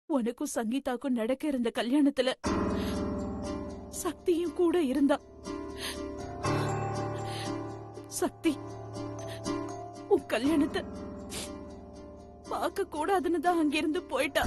உனக்கும் சங்கீதாக்கும் நடக்க இருந்த கல்யாணத்துல சக்தியும் கூட இருந்தா. சக்தி உன் கல்யாணத்தை பார்க்க கூடாதுன்னு தான் அங்கிருந்து போயிட்டா.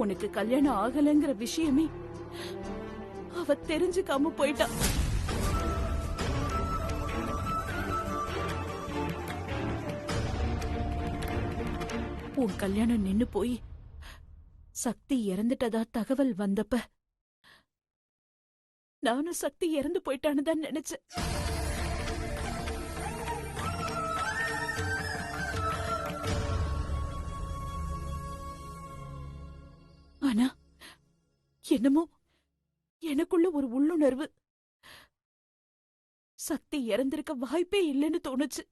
உனக்கு கல்யாணம் ஆகலங்கிற விஷயமே அவ தெரிஞ்சுக்காம போயிட்டா. உன் கல்யாணம் நின்னு போய் சக்தி இறந்துட்டதா தகவல் வந்தப்ப நானும் சக்தி இறந்து போயிட்டான்னு தான் நினைச்சேன். ஆனா என்னமோ எனக்குள்ள ஒரு உள்ளுணர்வு சக்தி இறந்திருக்க வாய்ப்பே இல்லைன்னு தோணுச்சு.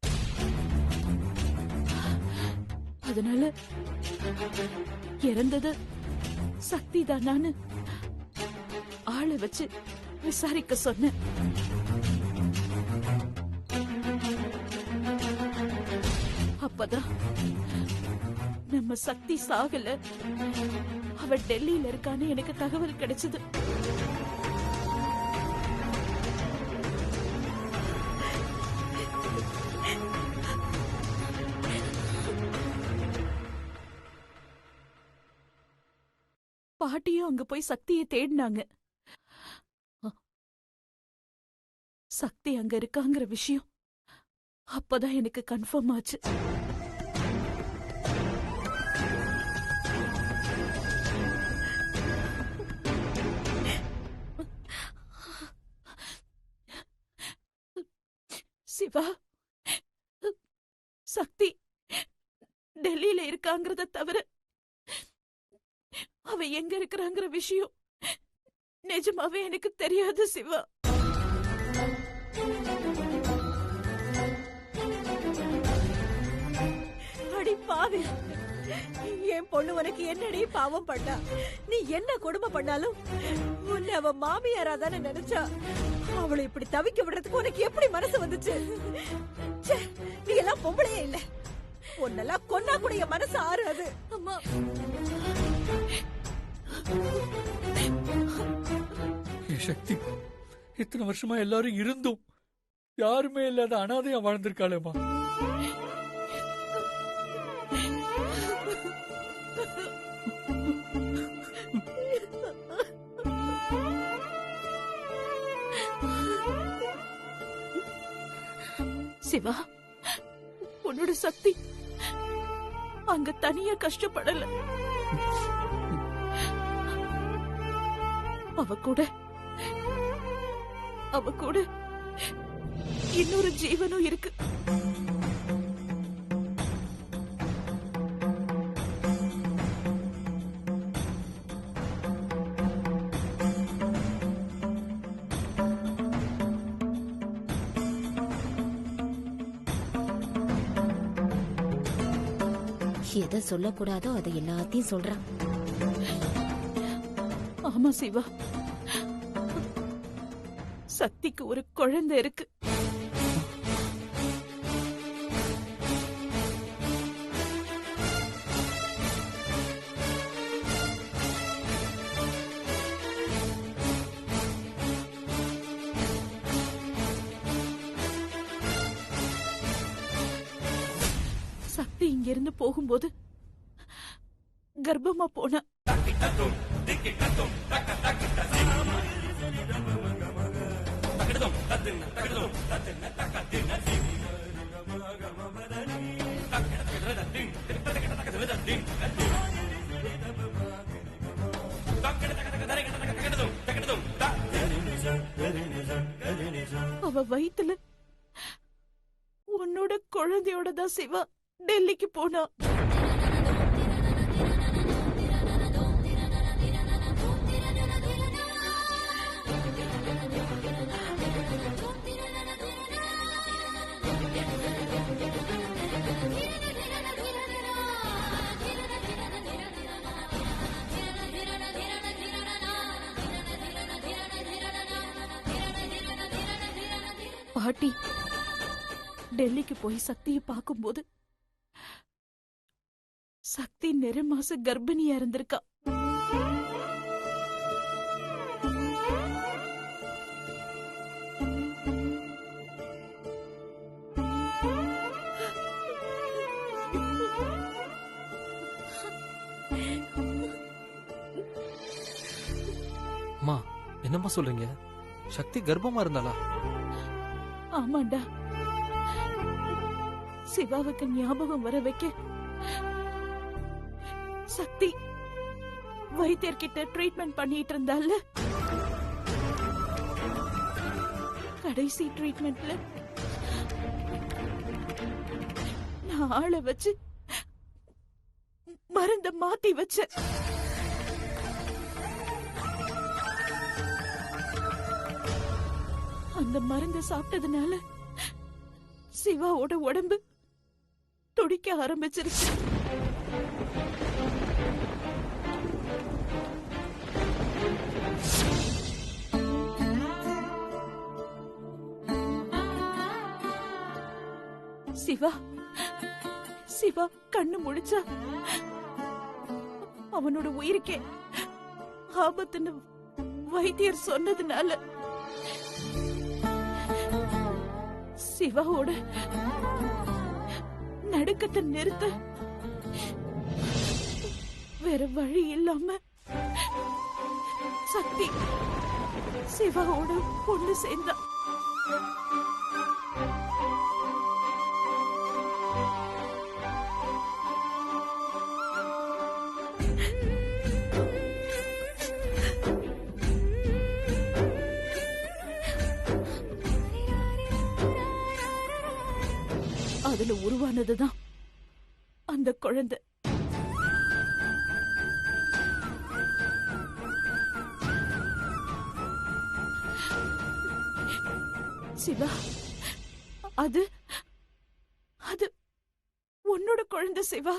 அதனால இறந்தது சக்தி தானான்னு ஆளை வச்சு விசாரிக்க சொன்னேன். அப்பதான் நம்ம சக்தி சாகல, அவ டெல்லியில இருக்கான்னு எனக்கு தகவல் கிடைச்சது. பாட்டியும் அங்க போய் சக்தியை தேடினாங்க. சக்தி அங்க இருக்காங்கிற விஷயம் அப்பதான் எனக்கு கன்ஃபார்ம் ஆச்சு. சிவா, சக்தி டெல்லியில இருக்காங்கிறத தவிர அவ எங்க இருக்கிறாங்கிற விஷயம் நிஜமாவே எனக்கு தெரியாது சிவா. அடி பாவி, என் பொண்ணு உனக்கு என்னடி பாவம் பண்ணா? நீ என்ன கொடுமை பண்ணாலும் உன்னை அவ மாமியாரா தானே நினைச்சா. அவளை இப்படி தவிக்க விடுறதுக்கு உனக்கு எப்படி மனசு வந்துச்சு? நீ எல்லாம் பொம்பளையே இல்ல. உன்னெல்லாம் கொன்னா கூட என் மனசு ஆறாது. அம்மா, சக்தி இத்தனை வருஷமா எல்லாரும் இருந்தும் யாருமே இல்லாத அனாதையா வாழ்ந்திருக்காளேமா. சிவா, உன்னோட சக்தி அங்க தனியா கஷ்டப்படல. அவ கூட இன்னொரு ஜீவனும் இருக்கு. எதை சொல்லக்கூடாதோ அதை எல்லாத்தையும் சொல்றான். ஆமா சிவா, சக்திக்கு ஒரு குழந்தை இருக்கு. சக்தி இங்க இருந்து போகும்போது கர்ப்பமா போன. அவ வயித்துல உன்னோட குழந்தையோட தான் சிவா டெல்லிக்கு போனா. பாட்டி டெல்லிக்கு போய் சக்தியை பார்க்கும்போது சக்தி 9 மாச கர்ப்பிணியா இருந்திருக்கா. அம்மா என்னம்மா சொல்றீங்க? சக்தி கர்ப்பமா இருந்தாளா? ஆமாண்டா. சிவாவுக்கு ஞாபகம் வர வைக்க சக்தி வைத்தியர்கிட்ட ட்ரீட்மெண்ட் பண்ணிட்டு இருந்தால. கடைசி ட்ரீட்மெண்ட்ல நான் ஆளை வச்சு மருந்த மாத்தி வச்ச. அந்த மருந்த சாப்பிட்டதுனால சிவாவோட உடம்பு துடிக்க ஆரம்பிச்சிருச்சு. சிவா சிவா கண்ணு முழிச்சா அவனோட உயிருக்கே ஆபத்துன்னு வைத்தியர் சொன்னதுனால சிவாவோட நடுக்கத்தை நிறுத்த வேற வழி இல்லாம சக்தி சிவாவோட பொண்ணு சேர்ந்தா. அதுல உருவானதுதான் அந்த குழந்தை. சிவா, அது அது உன்னோட குழந்தை சிவா.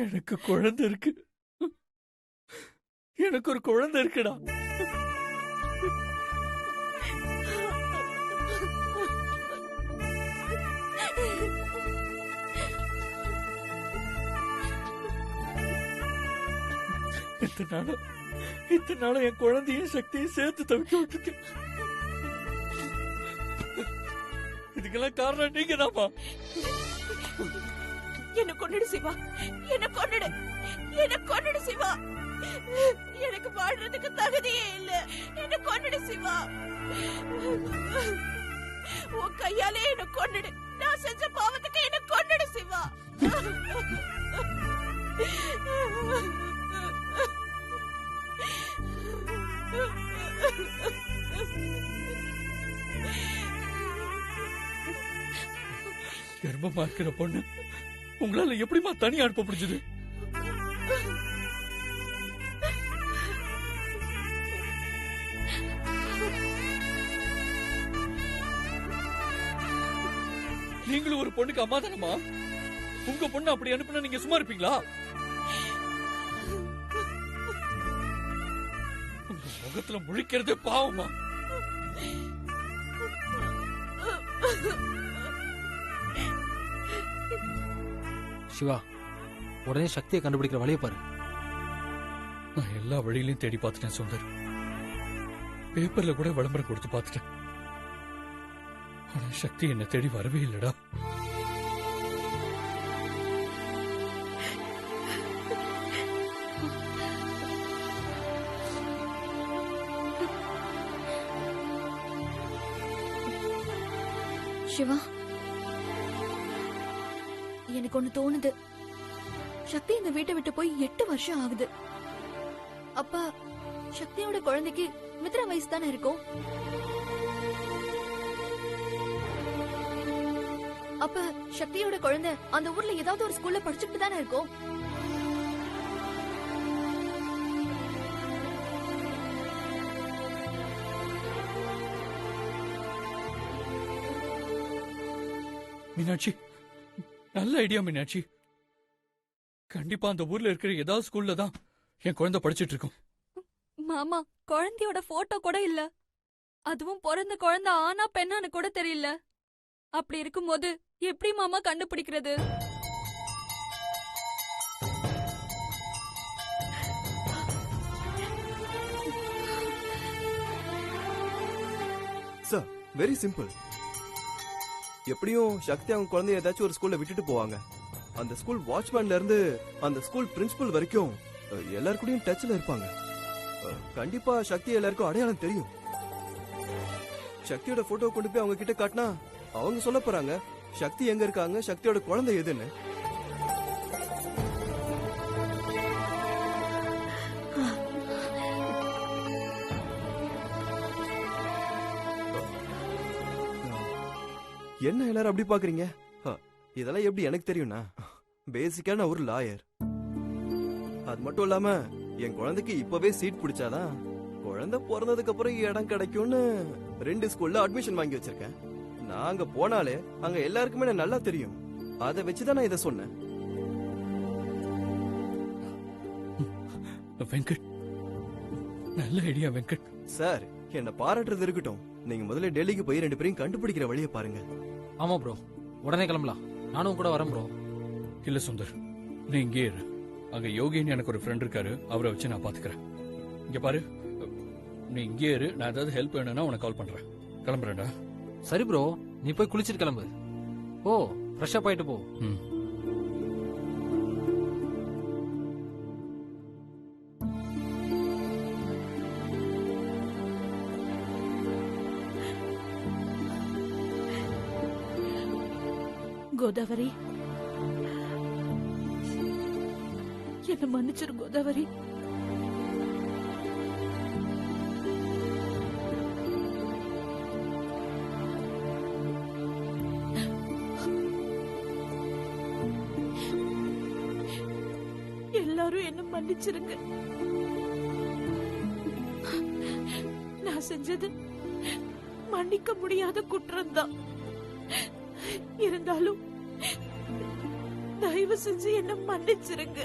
எனக்கு குழந்தை இருக்கு. எனக்கு ஒரு குழந்தை இருக்குடா. இத்தனை நாளும் என் குழந்தையும் சக்தியும் சேர்த்து தவிக்க விட்டுருக்கேன். இதுக்கெல்லாம் காரணம் நீங்க தான்ப்பா. என்ன கொன்னுடு சிவா, என்ன கொன்னுடு, என்ன கொன்னுடு சிவா. எனக்கு வாழ்றதுக்கு தகுதியே இல்ல. என்ன கொன்னுடு சிவா. உன் கையாலே என்ன கொன்னுடு. நான் செஞ்ச பாவத்துக்கு என்ன கொன்னுடு சிவா. கர்ப்பமா இருக்கிற பொண்ணு உங்களால எப்படிமா தனியா அனுப்ப முடிஞ்சது? நீங்களும் ஒரு பொண்ணுக்கு அம்மா தானமா? உங்க பொண்ணு அப்படி அனுப்புனா நீங்க சும்மா இருப்பீங்களா? உங்க முகத்துல முழிக்கிறதே பாவமா. சிவா, உடனே சக்தியை கண்டுபிடிக்கிற வழியை பாரு. நான் எல்லா வழியிலையும் தேடி பார்த்துட்டேன் சுந்தர். பேப்பர்ல கூட விளம்பரம் கொடுத்து பார்த்துட்டேன். ஆனா சக்தி என்ன தேடி வரவே இல்லடா. சிவா, எனக்கு ஒண்ணு தோணுது. சக்தி இந்த வீட்டை விட்டு போய் 8 வருஷம் ஆகுது. அப்ப சக்தியோட குழந்தைக்கு மித்ரா வயசு தானே இருக்கும். அப்ப சக்தியோட குழந்தை அந்த ஊர்ல ஏதாவது ஒரு ஸ்கூல்ல படிச்சுட்டு தானே இருக்கும். மீனாட்சி, நல்ல ஐடியா மீனாட்சி. கண்டிப்பா அந்த ஊர்ல இருக்கிற ஏதாவது ஸ்கூல்ல தான் என் குழந்தை படிச்சிட்டு இருக்கும். மாமா, குழந்தையோட போட்டோ கூட இல்ல. அதுவும் பிறந்த குழந்தை ஆனா பெண்ணான்னு கூட தெரியல. அப்படி இருக்கும்போது எப்படி மாமா கண்டுபிடிக்கிறது? Sir, very simple. எப்படியும் சக்தி அவங்க குழந்தைய ஏதாச்சும் ஒரு ஸ்கூல்ல விட்டுட்டு போவாங்க. அந்த ஸ்கூல் வாட்ச்மேன்ல இருந்து அந்த ஸ்கூல் பிரின்சிபல் வரைக்கும் எல்லாருக்கூடயும் டச்ல இருப்பாங்க. கண்டிப்பா சக்தி எல்லாருக்கும் அடையாளம் தெரியும். சக்தியோட போட்டோ கொண்டு போய் அவங்க கிட்ட காட்டினா அவங்க சொல்ல போறாங்க சக்தி எங்க இருக்காங்க, சக்தியோட குழந்தை எதுன்னு. என்ன எல்லாரும் அப்படி பாக்குறீங்க? இதெல்லாம் எப்படி எனக்கு தெரியும்னா, பேசிக்கா நான் ஒரு லாயர். அது மட்டும் இல்லாம என் குழந்தைக்கு இப்பவே சீட் பிடிச்சாதான் குழந்தை பிறந்ததுக்கு அப்புறம் இடம் கிடைக்கும்னு 2 ஸ்கூல்ல அட்மிஷன் வாங்கி வச்சிருக்கேன். நான் அங்க போனாலே அங்க எல்லாருக்குமே எனக்கு நல்லா தெரியும். அதை வச்சுதான் நான் இதை சொன்னேன். வெங்கட், நல்ல ஐடியா வெங்கட். சார், என்ன பாராட்டுறது இருக்கட்டும். நீங்க முதல்ல டெல்லிக்கு போய் 2 பேரையும் கண்டுபிடிக்கிற வழியை பாருங்க. ஆமா ப்ரோ, உடனே கிளம்பலாம். நானும் கூட வரேன் ப்ரோ. இல்ல சுந்தர், நீ இங்கே இரு. அங்க யோகின்னு எனக்கு ஒரு ஃப்ரெண்ட் இருக்காரு, அவரை வச்சு நான் பாத்துக்கிறேன். இங்க பாரு, நீ இங்கே இரு. நான் ஏதாவது ஹெல்ப் வேணும்னா உனக்கு கால் பண்றேன். கிளம்புறேன்டா. சரி ப்ரோ, நீ போய் குளிச்சிட்டு கிளம்பு. ஓ, ஃப்ரெஷ்ஷா போயிட்டு போ. ம். கோதாவரி, என்ன மன்னிச்சிரு கோதாவரி. எல்லாரும் என்ன மன்னிச்சிருங்க. நான் செஞ்சது மன்னிக்க முடியாத குற்றம்தான். இருந்தாலும் தயவு செஞ்சு என்ன மன்னிச்சிருங்க.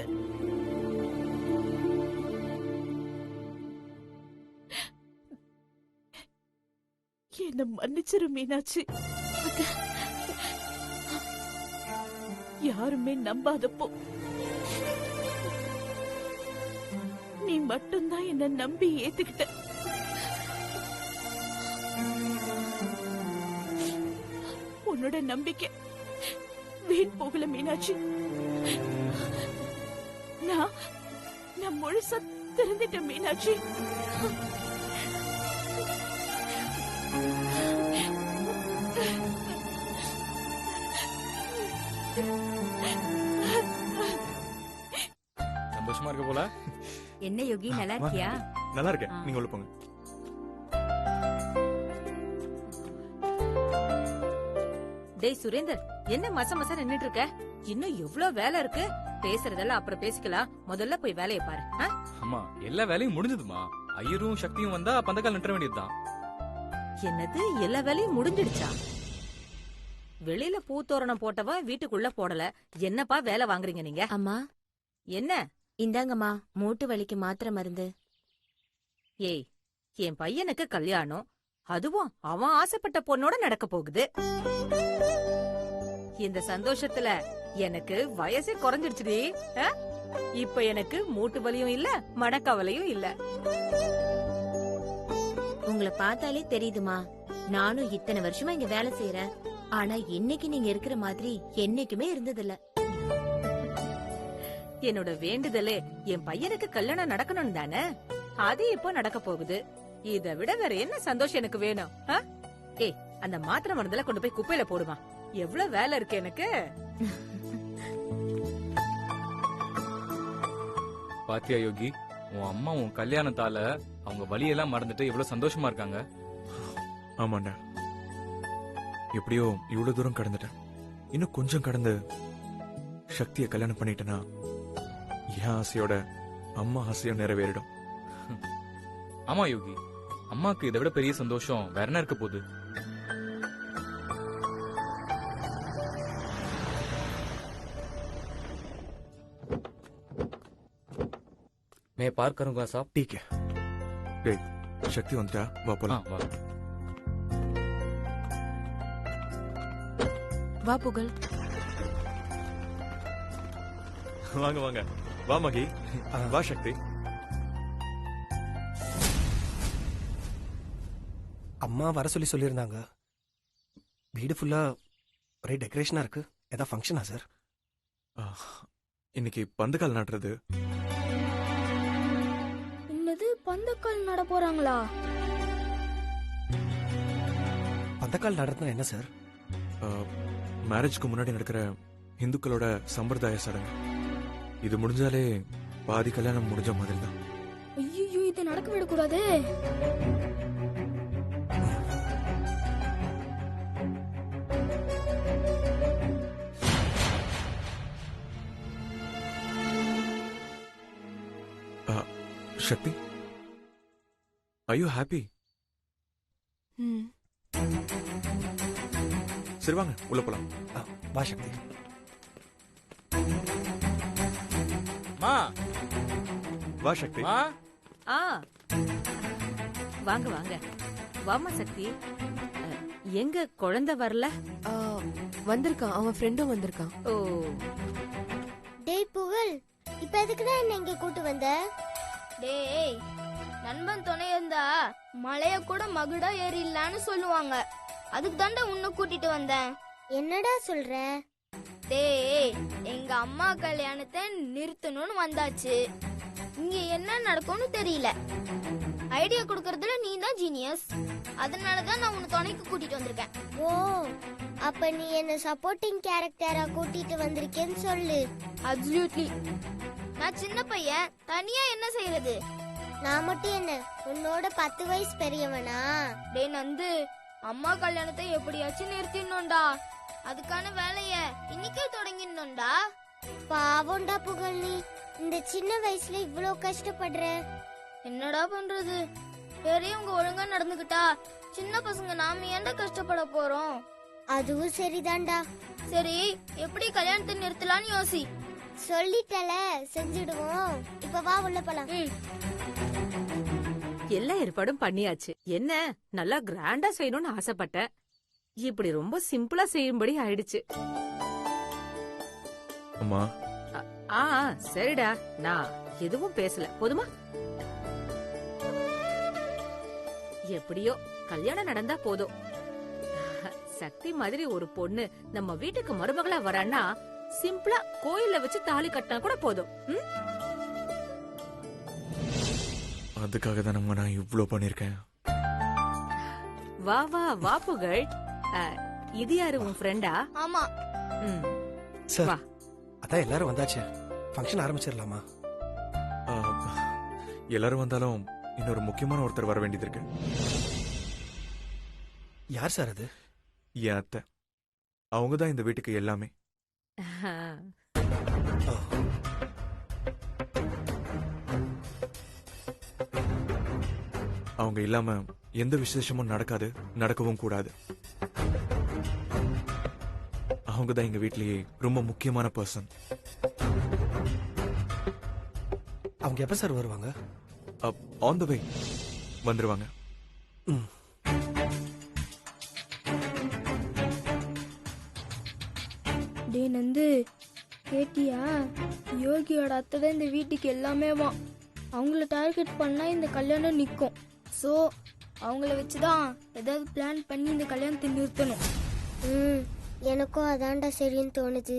என்ன மன்னிச்சிரு மீனாட்சி. யாருமே நம்பாதப்போ நீ மட்டும்தான் என்ன நம்பி ஏத்துக்கிட்ட. உன்னோட நம்பிக்கை வீண் போகல மீனாட்சி. நான் முழுசா திருந்திட்டேன் மீனாட்சி. சந்தோஷமா இருக்க போல. என்ன யோகி, நல்லா இருக்கியா? நல்லா இருக்கேன். நீங்க உள்ள போங்க. டேய் சுரேந்தர், என்ன மச மச நின்னுட்டு இருக்க? இன்னும் எவ்வளவு வேலை இருக்கு. பேசுறதெல்லாம் அப்புறம் பேசிக்கலாம். முதல்ல போய் வேலையை பாரு. அம்மா, எல்லா வேலையும் முடிஞ்சதுமா. ஐயரும் சக்தியும் வந்தா பந்தக்கால் நின்ற வேண்டியதுதான். என்னது, எல்லா வேலையும் முடிஞ்சிடுச்சா? வெளியில பூத்தோரணம் போட்டவன் வீட்டுக்குள்ள போடல. என்னப்பா வேலை வாங்குறீங்க நீங்க? அம்மா, என்ன? இந்தாங்கம்மா மூட்டு வலிக்கு மாத்திரை மருந்து. ஏய், என் பையனுக்கு கல்யாணம், அதுவும் அவன் ஆசைப்பட்ட பொண்ணோட நடக்க போகுது. இந்த சந்தோஷத்துல எனக்கு வயசே குறைஞ்சிடுச்சுடி. இப்ப எனக்கு மூட்டு வலியும் இல்ல, மனக்கவலையும் இல்ல. உங்களை பார்த்தாலே தெரியுதுமா, நானும் இத்தனை வருஷமா இங்க வேலை செய்யறேன். ஆனா இன்னைக்கு நீங்க இருக்கிற மாதிரி என்னைக்குமே இருந்ததில்ல. என்னோட வேண்டுதலே என் பையனுக்கு கல்யாணம் நடக்கணும் தானே. அது இப்போ நடக்க போகுது. இதை விட வேற என்ன சந்தோஷம் எனக்கு வேணும்? ஏய், அந்த மாத்திரை மருந்துல கொண்டு போய் குப்பையில போடுமா. எவ்வளவு வேலை இருக்கு எனக்கு. பாத்தியா யோகி, உன் அம்மா உன் கல்யாணத்தால அவங்க வழியெல்லாம் மறந்துட்டு எவ்வளவு சந்தோஷமா இருக்காங்க. ஆமாண்டா, எப்படியோ இவ்வளவு தூரம் கடந்துட்டேன். இன்னும் கொஞ்சம் கடந்து சக்தியை கல்யாணம் பண்ணிட்டேன்னா என் ஆசையோட அம்மா ஆசையும் நிறைவேறிடும். ஆமா யோகி, அம்மாக்கு இதை விட பெரிய சந்தோஷம் வேற என்ன இருக்க போகுது? मैं पार करूंगा साहब. ठीक है. டேய், சக்தி வந்துட்டா, வா போலாம். வா. வா புகழ். வாங்க வாங்க, வா மகி, வா சக்தி. அம்மா வர சொல்லியிருந்தாங்க. வீடு ஃபுல்லா ஒரே டெக்கரேஷனா இருக்கு. ஏதாவது ஃபங்க்ஷனா சார்? இன்னைக்கு பந்துக்கால் நாட்டுறது. என்னது, பந்தக்கால் நட போறாங்களா? பந்தக்கால் நடுறதுனா என்ன சார்? மேரேஜ்க்கு முன்னாடி நடக்கிற இந்துக்களோட சம்பிரதாய சடங்கு. இது முடிஞ்சாலே பாதி கல்யாணம் முடிஞ்ச மாதிரி தான். ஐயோ, இது நடக்க விடக்கூடாது. சக்தி, are you happy? சரி வாங்க, உள்ள போலாம். வா சக்தி. மா, வா சக்தி. மா. வாங்க வாங்க, வாமா சக்தி. எங்க குழந்தை வரல? வந்திருக்கான், அவன் ஃப்ரெண்டும் வந்திருக்கான். ஓ, டேய் புகழ், இப்ப எதுக்குதான் என்ன இங்க கூட்டு வந்த? டேய், நண்பன் துணை இருந்தா மலைய கூட மகுடா ஏறிடலான்னு சொல்லுவாங்க. அதுக்கு தாண்டா உன்னை கூட்டிட்டு வந்தேன். என்னடா சொல்ற? டேய், எங்க அம்மா கல்யாணத்தை நிறுத்தணும்னு வந்தாச்சு. இங்க என்ன நடக்கும்னு தெரியல. ஐடியா கொடுக்கறதுல நீ தான் ஜீனியஸ். அதனாலதான் நான் உன்னை துணைக்கு கூட்டிட்டு வந்திருக்கேன். ஓ, அப்ப நீ என்ன சப்போர்ட்டிங் கேரக்டரா கூட்டிட்டு வந்திருக்கேன்னு சொல்லு. அப்சல்யூட்லி. நான் சின்ன பையன், தனியா என்ன செய்யறது? நான் மட்டும் என்ன உன்னோட 10 வயசு பெரியவனா? டேய் நந்து, அம்மா கல்யாணத்தை எப்படியாச்சும் நிறுத்திடணும்டா. அதுக்கான வேலைய இன்னைக்கே தொடங்கிடணும்டா. பாவம்டா புகழ், நீ இந்த சின்ன வயசுல இவ்ளோ கஷ்டப்படுற. என்னடா பண்றது? பெரியவங்க ஒழுங்கா நடந்துக்கிட்டா சின்ன பசங்க நாம ஏன்டா கஷ்டப்பட போறோம்? அதுவும் சரிதான்டா. சரி, எப்படி கல்யாணத்தை நிறுத்தலாம்னு யோசி. சொல்லிட்டல, செஞ்சிடுவோம். இப்ப வா உள்ள போலாம். எல்லா ஏற்பாடும் பண்ணியாச்சு. என்ன நல்லா கிராண்டா செய்யணும்னு ஆசைப்பட்டேன். இப்படி ரொம்ப சிம்பிளா செய்யும்படி ஆயிடுச்சு. அம்மா. சரிடா, நான் எதுவும் பேசல, போதுமா? எப்படியோ கல்யாணம் நடந்தா போதும். சக்தி மாதிரி ஒரு பொண்ணு நம்ம வீட்டுக்கு மருமகளா வரான்னா சிம்பிளா கோயில்ல வச்சு தாலி கட்டினா கூட போதும். அதுக்காக தான் நான் இவ்ளோ பண்ணிருக்கேன். வா வா வா புகழ். இது யாரு, உன் ஃப்ரெண்டா? ஆமா. சார், அதான் எல்லாரும் வந்தாச்சு. ஃபங்க்ஷன் ஆரம்பிச்சிடலாமா? எல்லாரும் வந்தாலும் இன்னொரு முக்கியமான ஒருத்தர் வர வேண்டியது இருக்கு. யார் சார் அது? என் அத்தை. அவங்க தான் இந்த வீட்டுக்கு எல்லாமே. அவங்க இல்லாம எந்த விசேஷமும் நடக்காது, நடக்கவும் கூடாது. அவங்க தான் எங்க வீட்லயே ரொம்ப முக்கியமான பர்சன். அவங்க எப்ப சார் வருவாங்க? ஆன் த வே வந்துருவாங்க. டே நந்து, கேட்டியா? யோகியோட அத்தை தான் இந்த வீட்டுக்கு எல்லாமே வா. அவங்கள டார்கெட் பண்ணா இந்த கல்யாணம் நிக்கும். சோ அவங்கள வச்சுதான் ஏதாவது பிளான் பண்ணி இந்த கல்யாணத்தை நிறுத்தணும். எனக்கும் அதான்டா சரின்னு தோணுது.